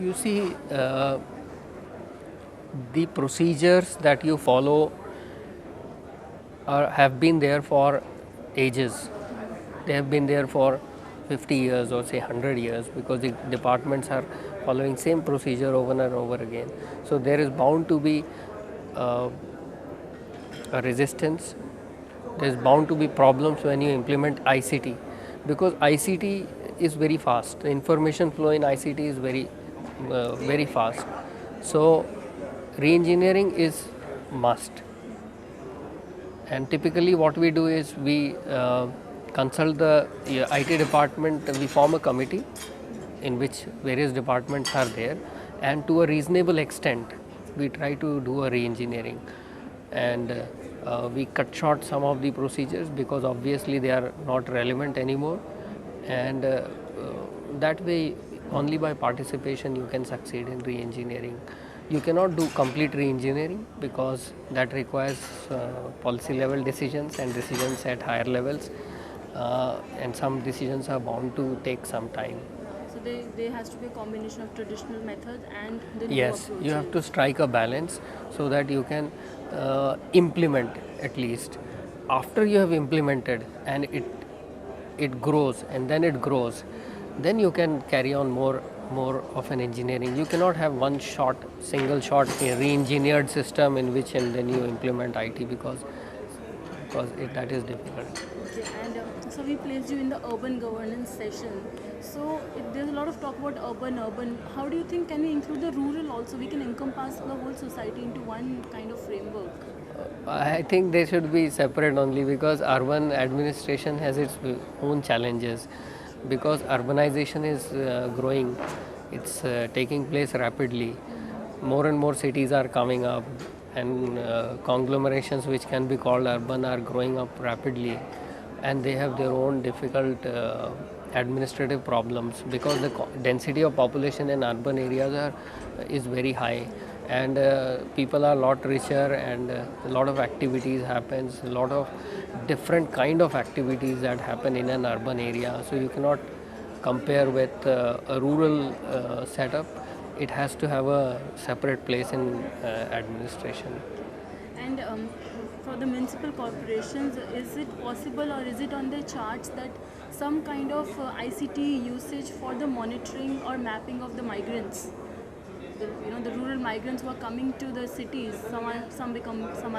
You see, the procedures that you follow have been there for ages. They have been there for 50 years or say 100 years, because the departments are following same procedure over and over again. So there is bound to be uh, a resistance. There is bound to be problems when you implement ICT, because ICT is very fast. The information flow in ICT is very fast. So re-engineering is must. And typically what we do is we consult the IT department. We form a committee in which various departments are there, and to a reasonable extent we try to do a re-engineering, and we cut short some of the procedures because obviously they are not relevant anymore, and that way only by participation you can succeed in re-engineering. You cannot do complete re-engineering because that requires policy level decisions and decisions at higher levels, and some decisions are bound to take some time. So there has to be a combination of traditional methods and the new Yes, approaches. you have to strike a balance so that you can implement at least. After you have implemented and it grows and then it grows, then you can carry on more of an engineering. You cannot have one shot, single shot, a re-engineered system in which and then you implement IT, because that is difficult. Okay, and so we placed you in the urban governance session. So there's a lot of talk about urban. How do you think can we include the rural also? We can encompass the whole society into one kind of framework. I think they should be separate only, because urban administration has its own challenges, because urbanization is growing. It's taking place rapidly. More and more cities are coming up, and conglomerations which can be called urban are growing up rapidly, and they have their own difficult administrative problems, because the density of population in urban areas is very high, and people are a lot richer, and a lot of activities happens, a lot of different kind of activities that happen in an urban area. So you cannot compare with a rural setup. It has to have a separate place in administration. And for the municipal corporations, is it possible or is it on the charts that some kind of ICT usage for the monitoring or mapping of the migrants? The rural migrants who are coming to the cities, some are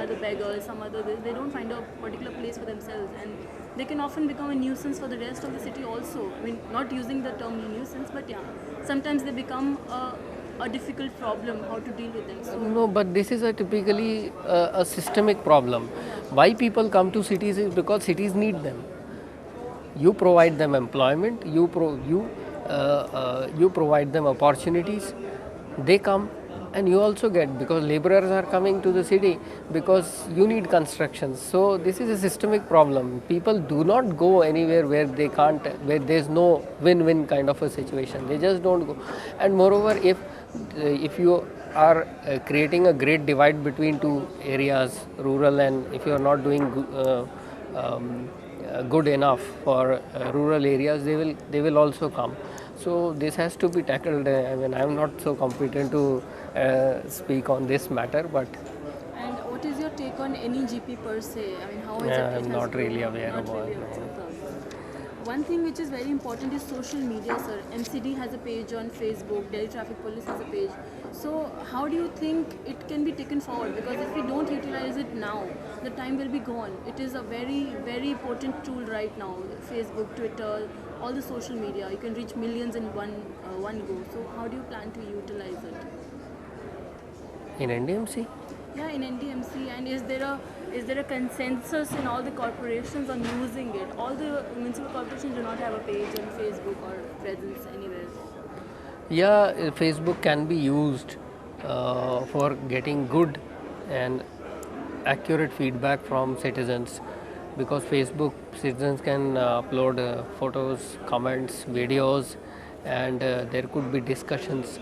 the beggars, some are they don't find a particular place for themselves, and they can often become a nuisance for the rest of the city also. I mean, not using the term nuisance, but yeah, sometimes they become a difficult problem how to deal with them. So No, but this is a typically a systemic problem. Why people come to cities is because cities need them. You provide them employment, you provide them opportunities. They come, and you also get, because laborers are coming to the city because you need constructions. So this is a systemic problem. People do not go anywhere where they can't, where there is no win-win kind of a situation. They just don't go. And moreover, if you are creating a great divide between two areas, rural, and if you are not doing good enough for rural areas, they will also come. So this has to be tackled. I mean, I am not so competent to speak on this matter, but and what is your take on NEGP per se? I mean, how is I it? am not really aware Not about really it. aware. One thing which is very important is social media, sir. MCD has a page on Facebook, Delhi Traffic Police has a page. So how do you think it can be taken forward? Because if we don't utilize it now, the time will be gone. It is a very, very important tool right now. Facebook, Twitter, all the social media. You can reach millions in one go. So how do you plan to utilize it? In NDMC, Yeah, in NDMC, and is there a consensus in all the corporations on using it? All the municipal corporations do not have a page on Facebook or presence anywhere. yeah, Facebook can be used for getting good and accurate feedback from citizens, because Facebook citizens can upload photos, comments, videos, and there could be discussions.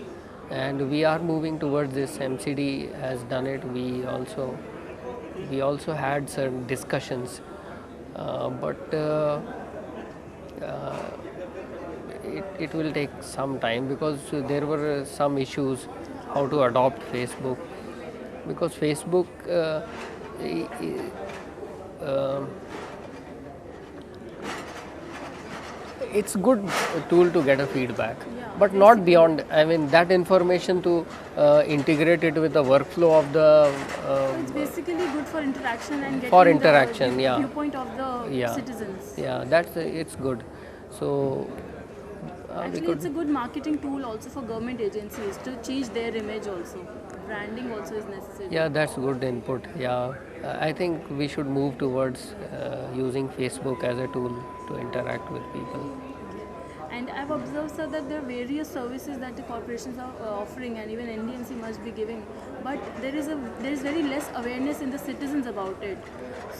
And we are moving towards this. MCD has done it. We also had certain discussions, but it will take some time, because there were some issues how to adopt Facebook, because Facebook i- i- it's good tool to get a feedback, Yeah, but not beyond. I mean, that information to integrate it with the workflow of the So it's basically good for interaction and getting for the interaction, yeah. viewpoint of the Yeah. citizens. Yeah, that's it's good. So we Actually, could. it's a good marketing tool also for government agencies to change their image also. Branding also is necessary. Yeah, that's good input. Yeah, I think we should move towards using Facebook as a tool to interact with people. And I've observed, sir, that there are various services that the corporations are offering, and even NDMC must be giving. But there is very less awareness in the citizens about it.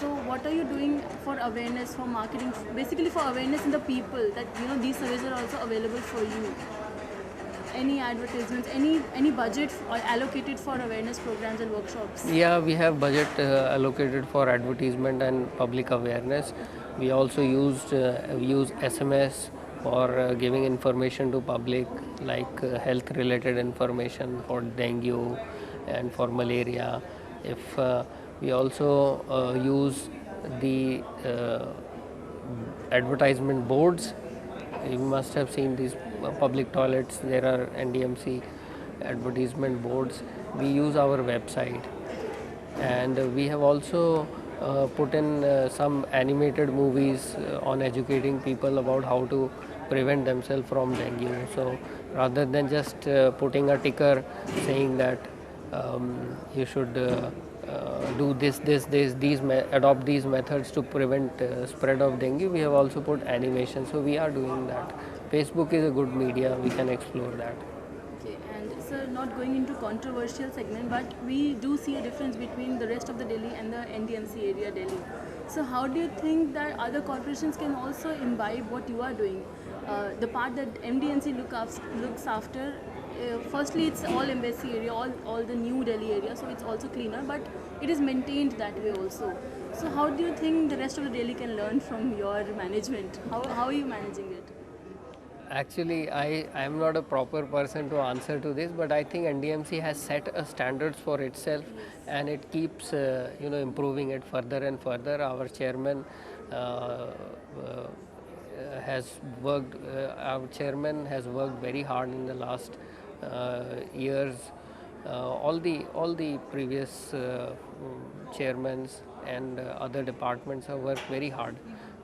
So, what are you doing for awareness, for marketing, basically for awareness in the people that these services are also available for you? Any advertisements, any budget allocated for awareness programs and workshops? Yeah, we have budget allocated for advertisement and public awareness. We also use SMS for giving information to public, like health related information for dengue and for malaria. If we also use the advertisement boards. You must have seen these public toilets. There are NDMC advertisement boards. We use our website, and we have also put in some animated movies on educating people about how to prevent themselves from dengue. So rather than just putting a ticker saying that you should do adopt these methods to prevent spread of dengue, we have also put animation. So we are doing that. Facebook is a good media. We can explore that. Okay, and sir, not going into controversial segment, but we do see a difference between the rest of the Delhi and the NDMC area Delhi. So how do you think that other corporations can also imbibe what you are doing? The part that MDNC looks after, firstly it's all embassy area, all the new Delhi area, so it's also cleaner, but it is maintained that way also. So how do you think the rest of the Delhi can learn from your management? How are you managing it? Actually, I am not a proper person to answer to this, but I think NDMC has set a standards for itself, and it keeps improving it further and further. Our chairman has worked. Our chairman has worked very hard in the last years. All the previous chairmans and other departments have worked very hard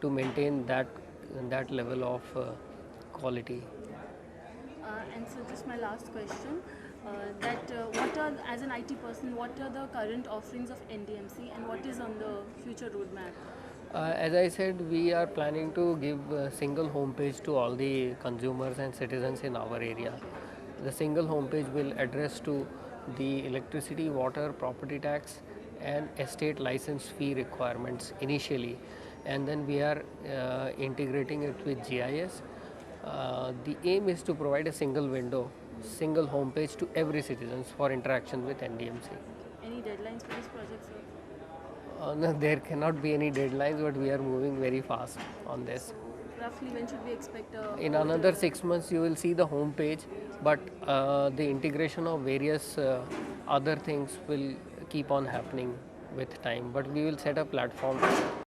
to maintain that level of quality. And so, just my last question: what are, as an IT person, what are the current offerings of NDMC, and what is on the future roadmap? As I said, we are planning to give a single homepage to all the consumers and citizens in our area. The single homepage will address to the electricity, water, property tax, and estate license fee requirements initially, and then we are integrating it with GIS. The aim is to provide a single window, single homepage to every citizens for interaction with NDMC. Any deadlines for this project, sir? No, there cannot be any deadlines, but we are moving very fast on this. Roughly, when should we expect a? In another 6 months, you will see the home page, but the integration of various other things will keep on happening with time. But we will set a platform